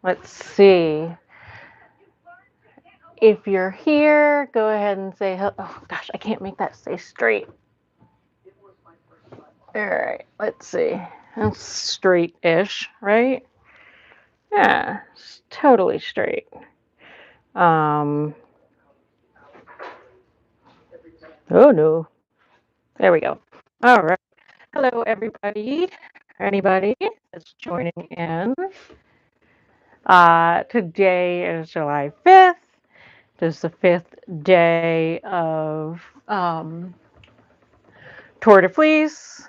Let's see. If you're here, go ahead and say hello. Oh gosh, I can't make that stay straight. All right, let's see. That's straight-ish, right? Yeah, it's totally straight. Um, oh no. There we go. All right. Hello, everybody. Anybody that's joining in. Today is July 5th. It is the fifth day of Tour de Fleece.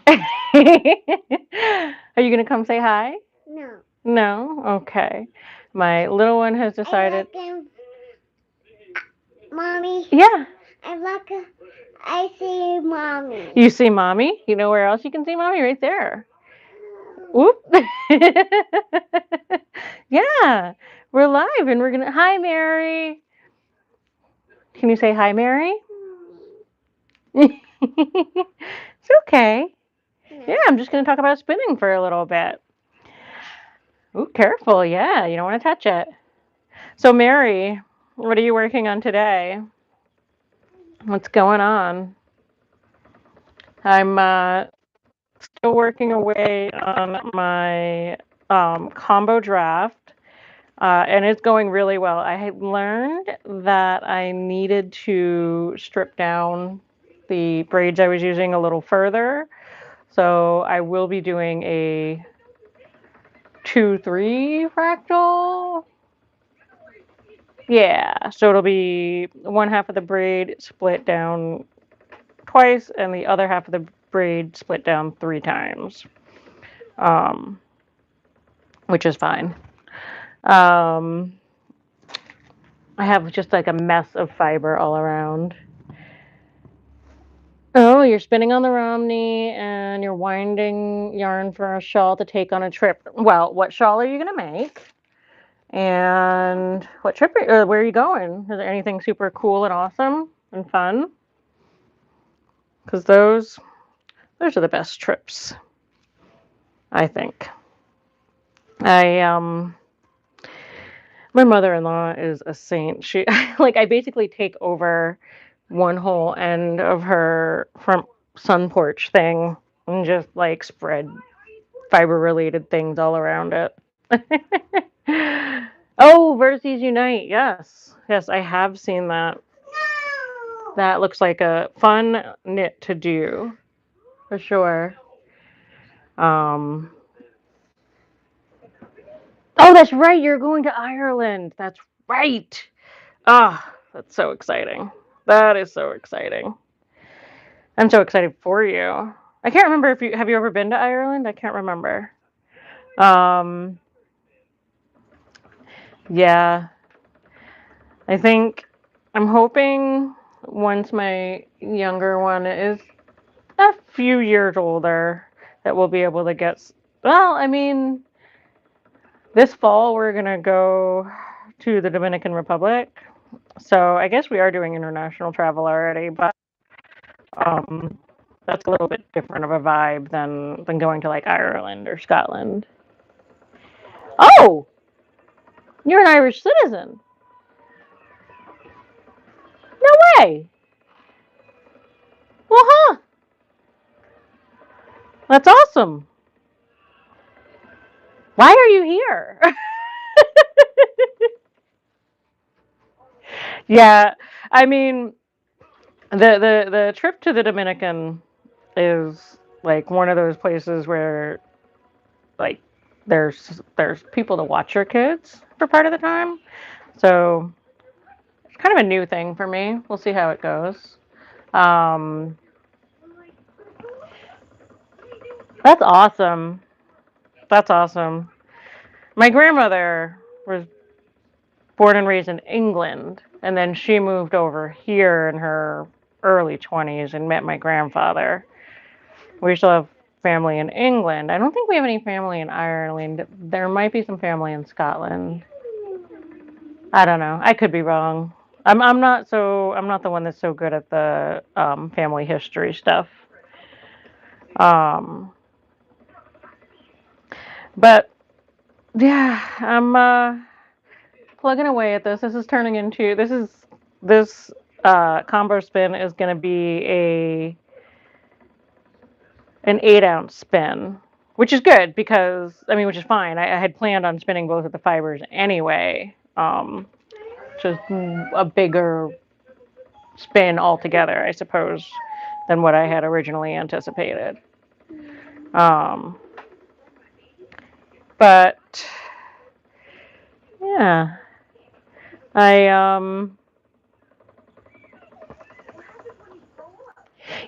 Are you going to come say hi? No. No? Okay. My little one has decided. Mommy. Yeah. I see mommy. You see mommy? You know where else you can see mommy? Right there. Whoop. Yeah. We're live and we're going to. Hi, Mary. Can you say hi, Mary? It's okay. Yeah, I'm just going to talk about spinning for a little bit. Ooh, careful. Yeah, you don't want to touch it. So, Mary, what are you working on today? What's going on? I'm still working away on my combo draft, and it's going really well. I had learned that I needed to strip down the braids I was using a little further. So I will be doing a 2-3 fractal. Yeah, so it'll be one half of the braid split down twice, and the other half of the braid split down 3 times, um, which is fine. Um, I have just like a mess of fiber all around. Oh, you're spinning on the Romney and you're winding yarn for a shawl to take on a trip. Well, what shawl are you going to make? And what trip? Where are you going? Is there anything super cool and awesome and fun? Because those are the best trips, I think. I my mother-in-law is a saint. She like I basically take over one whole end of her front sun porch thing and just like spread fiber related things all around it. Oh, Vertices Unite. Yes. Yes, I have seen that. That looks like a fun knit to do for sure. Um, oh, that's right. You're going to Ireland. That's right. Ah, that's so exciting. That is so exciting. I'm so excited for you. I can't remember if you have you ever been to Ireland? I can't remember. Um, yeah, I think I'm hoping once my younger one is a few years older that we'll be able to get. Well, I mean, this fall we're gonna go to the Dominican Republic, so I guess we are doing international travel already, but um, that's a little bit different of a vibe than going to like Ireland or Scotland. Oh, you're an Irish citizen. No way. Well, huh? That's awesome. Why are you here? Yeah, I mean, the trip to the Dominican is like one of those places where like there's people to watch your kids for part of the time. So it's kind of a new thing for me. We'll see how it goes. Um, that's awesome. That's awesome. My grandmother was born and raised in England, and then she moved over here in her early 20s and met my grandfather. We still have family in England. I don't think we have any family in Ireland. There might be some family in Scotland. I don't know. I could be wrong. I'm not the one that's so good at the family history stuff. Um, but Yeah, I'm plugging away at this. This is turning into this combo spin is going to be a an 8 ounce spin, which is good because I mean, which is fine. I had planned on spinning both of the fibers anyway. Just a bigger spin altogether, I suppose, than what I had originally anticipated. Um, but yeah, I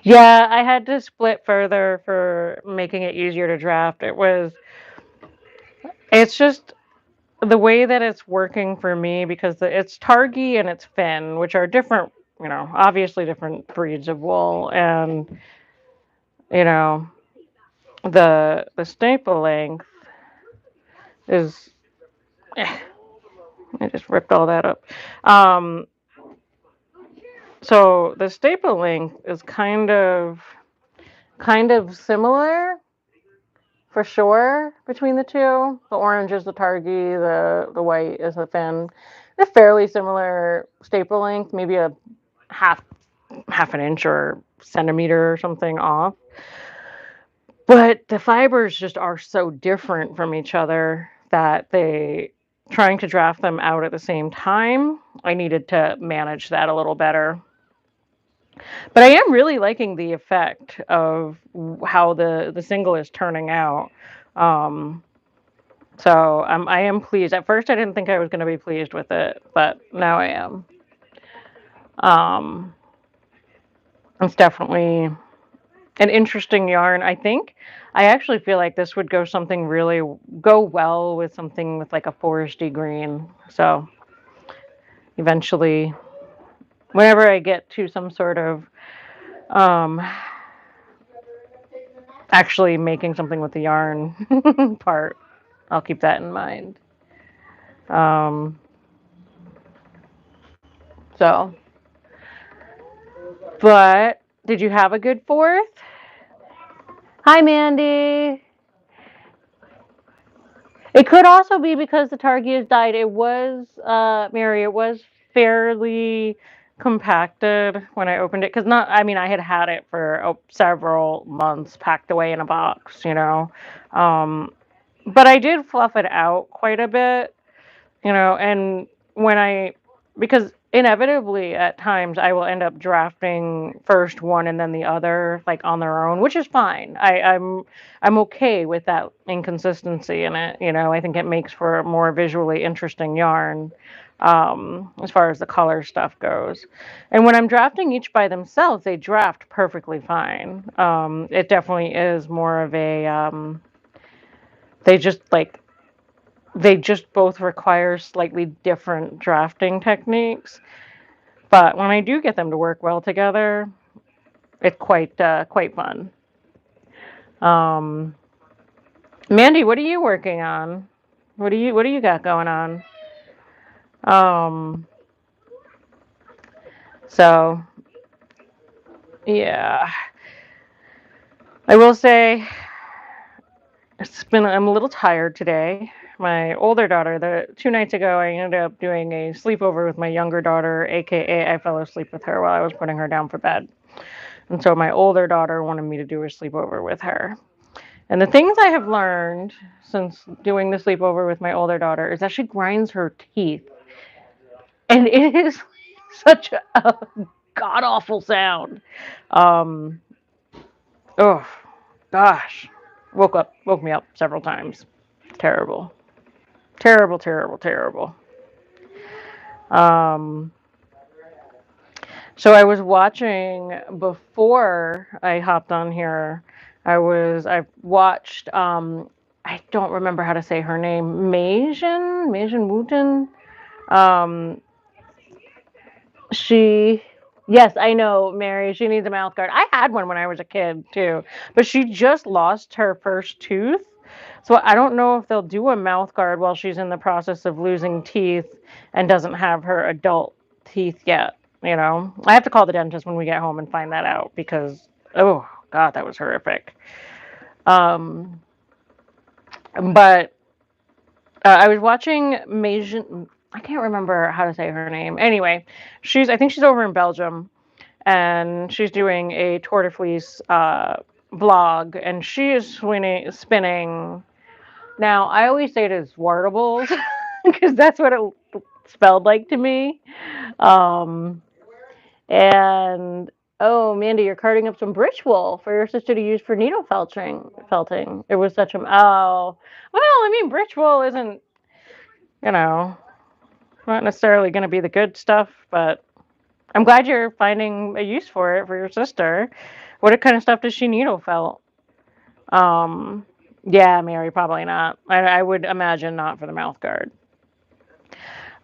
yeah, I had to split further for making it easier to draft. It's just the way that it's working for me because it's Targi and it's Finn, which are different, obviously different breeds of wool, and you know, the staple length is, eh, I just ripped all that up. Um, so the staple length is kind of similar for sure between the two. The orange is the Targi, the white is the Finn. They're fairly similar staple length, maybe a half half an inch or centimeter or something off. But the fibers just are so different from each other that trying to draft them out at the same time, I needed to manage that a little better. But I am really liking the effect of how the single is turning out. Um, so I am pleased. At first, I didn't think I was going to be pleased with it, but now I am. Um, it's definitely an interesting yarn. I actually feel like this would go well with something with like a foresty green. So eventually, whenever I get to some sort of um, actually making something with the yarn part, I'll keep that in mind. Um, so, but did you have a good fourth? Hi, Mandy. It could also be because the Targias died. It was, Mary, it was fairly compacted when I opened it. Because not, I mean, I had it for several months packed away in a box. Um, but I did fluff it out quite a bit, and when because inevitably at times I will end up drafting first one and then the other like on their own, which is fine. I'm okay with that inconsistency in it. I think it makes for a more visually interesting yarn, as far as the color stuff goes. And when I'm drafting each by themselves, they draft perfectly fine. It definitely is more of a they just like they just both require slightly different drafting techniques. But when I do get them to work well together, it's quite fun. Um, Mandy, what are you working on? What do you got going on? Um, so yeah, I will say I'm a little tired today. My older daughter, the 2 nights ago, I ended up doing a sleepover with my younger daughter, aka I fell asleep with her while I was putting her down for bed. And so my older daughter wanted me to do a sleepover with her. And the things I have learned since doing the sleepover with my older daughter is that she grinds her teeth. And it is such a god awful sound. Um, oh, gosh. Woke me up several times. Terrible. Terrible, terrible, terrible. Um, So I was watching before I hopped on here. I watched I don't remember how to say her name. Majan Wooten. Um she Yes, I know, Mary. She needs a mouth guard. I had one when I was a kid too, but she just lost her first tooth. So I don't know if they'll do a mouth guard while she's in the process of losing teeth and doesn't have her adult teeth yet. I have to call the dentist when we get home and find that out because, oh God, that was horrific. Um, but I was watching Majan. I can't remember how to say her name. Anyway, I think she's over in Belgium, and she's doing a Tour de Fleece vlog, and she is spinning. Now, I always say it is wartables because that's what it spelled like to me. Um, and oh, Mandy, you're carting up some britch wool for your sister to use for needle felting. Felting. It was such a well. I mean, britch wool isn't you know not necessarily going to be the good stuff, but I'm glad you're finding a use for it for your sister. What kind of stuff does she needle felt? Um, yeah, Mary, probably not. I would imagine not for the mouth guard.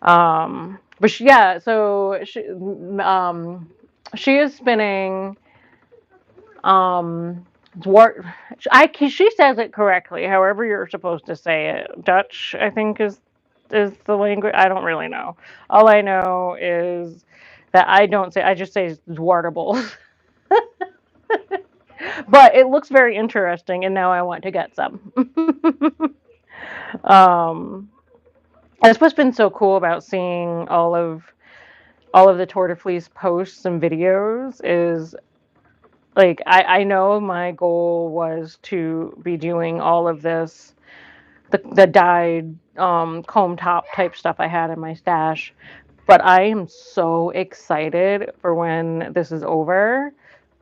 But yeah, so she is spinning. Um, Dwar- she says it correctly. However, you're supposed to say it. Dutch, I think, is the language. I don't really know. All I know is that I don't say. I just say Zwartables. But it looks very interesting, and now I want to get some. um, that's what's been so cool about seeing all of the Tour de Fleece posts and videos is like I know my goal was to be doing all of this the dyed comb top type stuff I had in my stash, but I am so excited for when this is over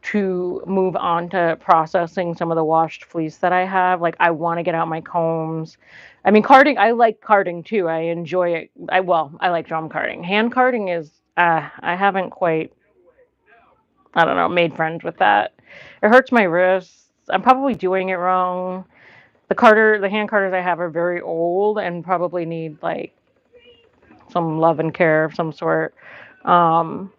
to move on to processing some of the washed fleece that I have. Like I want to get out my combs. I mean, carding. I like carding too. I enjoy it. I like drum carding. Hand carding is. I haven't quite. I don't know. Made friends with that. It hurts my wrists. I'm probably doing it wrong. The hand carders I have are very old and probably need like some love and care of some sort. Um,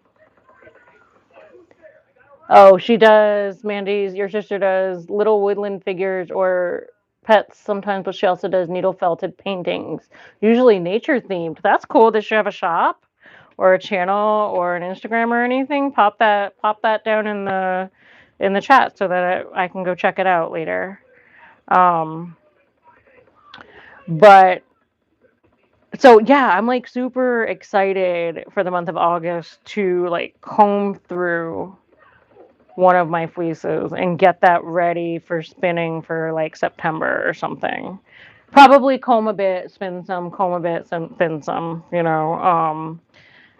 oh, she does, Mandy's, your sister does little woodland figures or pets sometimes, but she also does needle felted paintings, usually nature themed. That's cool. Does she have a shop or a channel or an Instagram or anything? Pop that down in the chat so that I can go check it out later. Um, but so yeah, I'm like super excited for the month of August to like comb through one of my fleeces and get that ready for spinning for like September or something. Probably comb a bit, spin some, comb a bit, some spin some,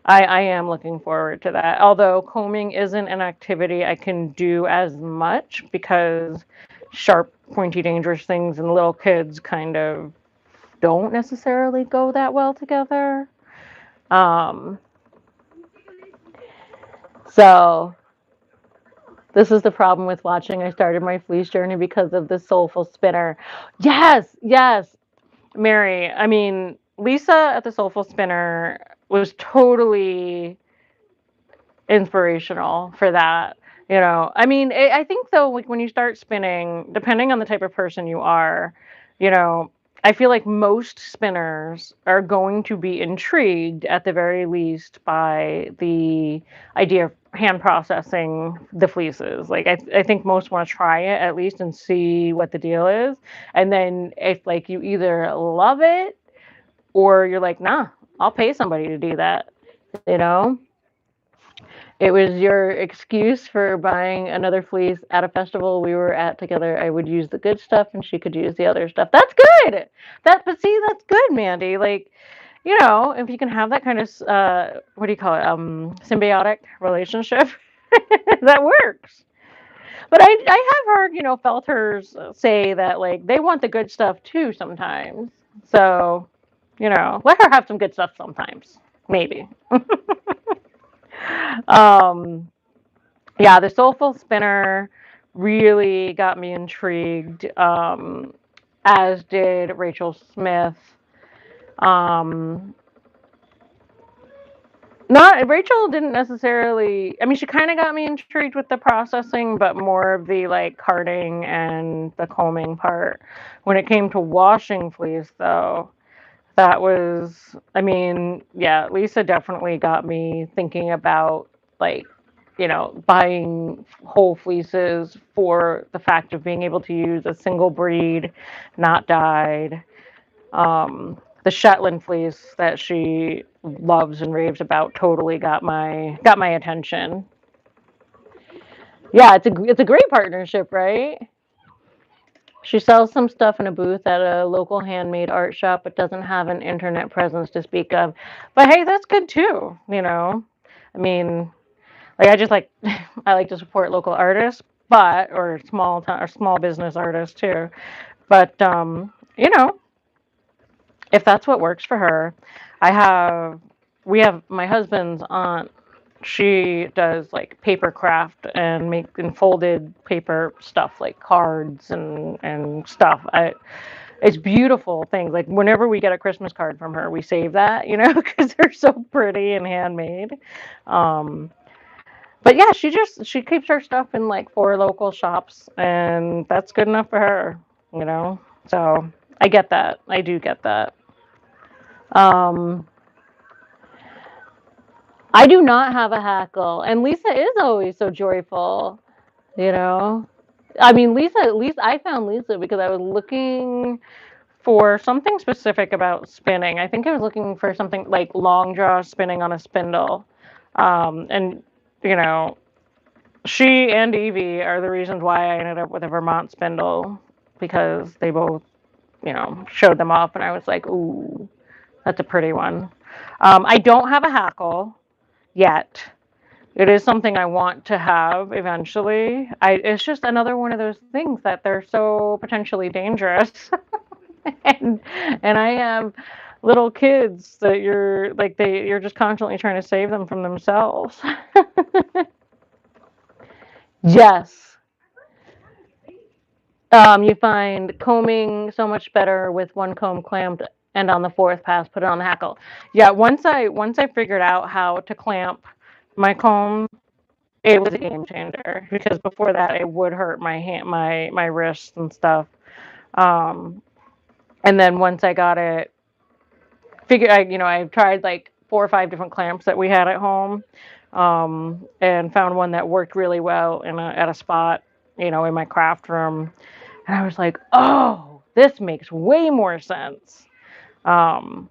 I am looking forward to that. Although combing isn't an activity I can do as much because sharp, pointy, dangerous things and little kids kind of don't necessarily go that well together. Um, so this is the problem with watching. I started my fleece journey because of the soulful spinner. Yes, yes, Mary. I mean, Lisa at the soulful spinner was totally inspirational for that. I mean, I think though, like when you start spinning, depending on the type of person you are, you know, I feel like most spinners are going to be intrigued at the very least by the idea of hand processing the fleeces. Like I think most want to try it at least and see what the deal is. And then if like you either love it or you're like, nah, I'll pay somebody to do that, you know? It was your excuse for buying another fleece at a festival we were at together. I would use the good stuff and she could use the other stuff. That's good. But see, that's good, Mandy. Like, if you can have that kind of, what do you call it? Symbiotic relationship, that works. But I have heard, felters say that, like, they want the good stuff too sometimes. So, let her have some good stuff sometimes. Maybe. um, yeah, the Soulful Spinner really got me intrigued, as did Rachel Smith. Um, not Rachel didn't necessarily. I mean, she kind of got me intrigued with the processing, but more of the like carding and the combing part. When it came to washing fleece, though, that was. I mean, yeah, Lisa definitely got me thinking about like buying whole fleeces for the fact of being able to use a single breed, not dyed. the Shetland fleece that she loves and raves about totally got my attention. Yeah, it's a great partnership, right? She sells some stuff in a booth at a local handmade art shop, but doesn't have an internet presence to speak of. But hey, that's good too, you know. I mean, like I just like I like to support local artists, but or small business artists too. But you know, if that's what works for her, I have we have my husband's aunt. She does like paper craft and make and folded paper stuff like cards and stuff. It's beautiful things. Like whenever we get a Christmas card from her, we save that, because they're so pretty and handmade. Um, but yeah, she keeps her stuff in like 4 local shops, and that's good enough for her, you know. So I get that. I do get that. Um, I do not have a hackle, and Lisa is always so joyful, you know. I mean, Lisa. At least I found Lisa because I was looking for something specific about spinning. I think I was looking for something like long draw spinning on a spindle. And, you know, she and Evie are the reasons why I ended up with a Vermont spindle because they both, showed them off and I was like, ooh, that's a pretty one. I don't have a hackle yet. It is something I want to have eventually. It's just another one of those things that they're so potentially dangerous. and and I have little kids that you're just constantly trying to save them from themselves. Yes. You find combing so much better with one comb clamped and on the fourth pass put it on the hackle. Yeah, once I figured out how to clamp my comb, it was a game changer because before that it would hurt my hand, my wrists and stuff. Um, and then once I got it I tried like 4 or 5 different clamps that we had at home, and found one that worked really well at a spot, in my craft room. And I was like, oh, this makes way more sense. Um,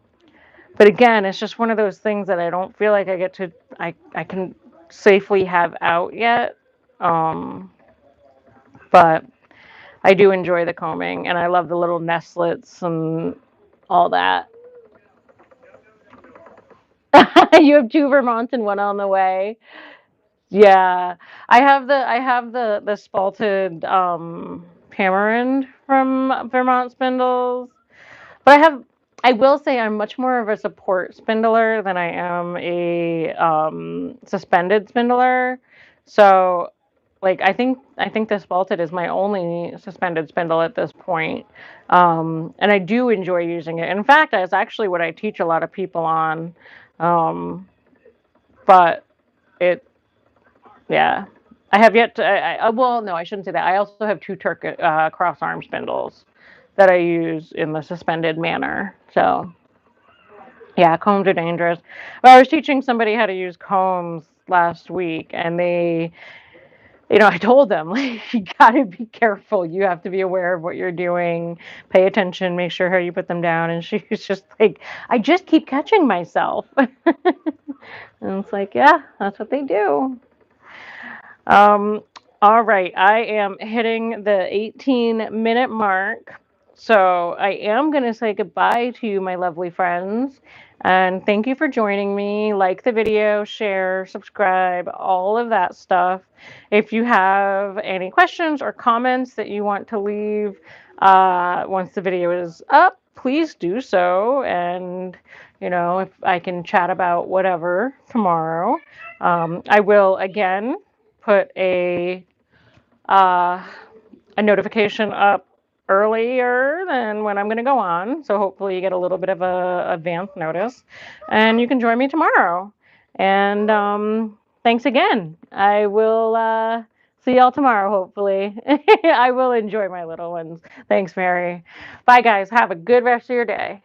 but again, it's just one of those things that I don't feel like I can safely have out yet. Um, but I do enjoy the combing and I love the little nestlets and all that. You have 2 Vermonts and one on the way. Yeah, I have the spalted tamarind from Vermont Spindles, but I will say I'm much more of a support spindler than I am a suspended spindler. So like I think the spalted is my only suspended spindle at this point. And I do enjoy using it. In fact, that's actually what I teach a lot of people on. Um, but it yeah. I have yet to. Well, no, I shouldn't say that. I also have 2 cross arm spindles that I use in the suspended manner. So, yeah, combs are dangerous. Well, I was teaching somebody how to use combs last week, and I told them, like, you got to be careful. You have to be aware of what you're doing, pay attention, make sure how you put them down. And she was just like, I just keep catching myself. And it's like, yeah, that's what they do. Um, all right, I am hitting the 18-minute mark. So I am going to say goodbye to you, my lovely friends. And thank you for joining me. Like the video, share, subscribe, all of that stuff. If you have any questions or comments that you want to leave once the video is up, please do so. And, if I can chat about whatever tomorrow, I will again put uh, a notification up earlier than when I'm going to go on. So hopefully you get a little bit of a advance notice, and you can join me tomorrow. And thanks again. I will see y'all tomorrow. Hopefully, I will enjoy my little ones. Thanks, Mary. Bye, guys. Have a good rest of your day.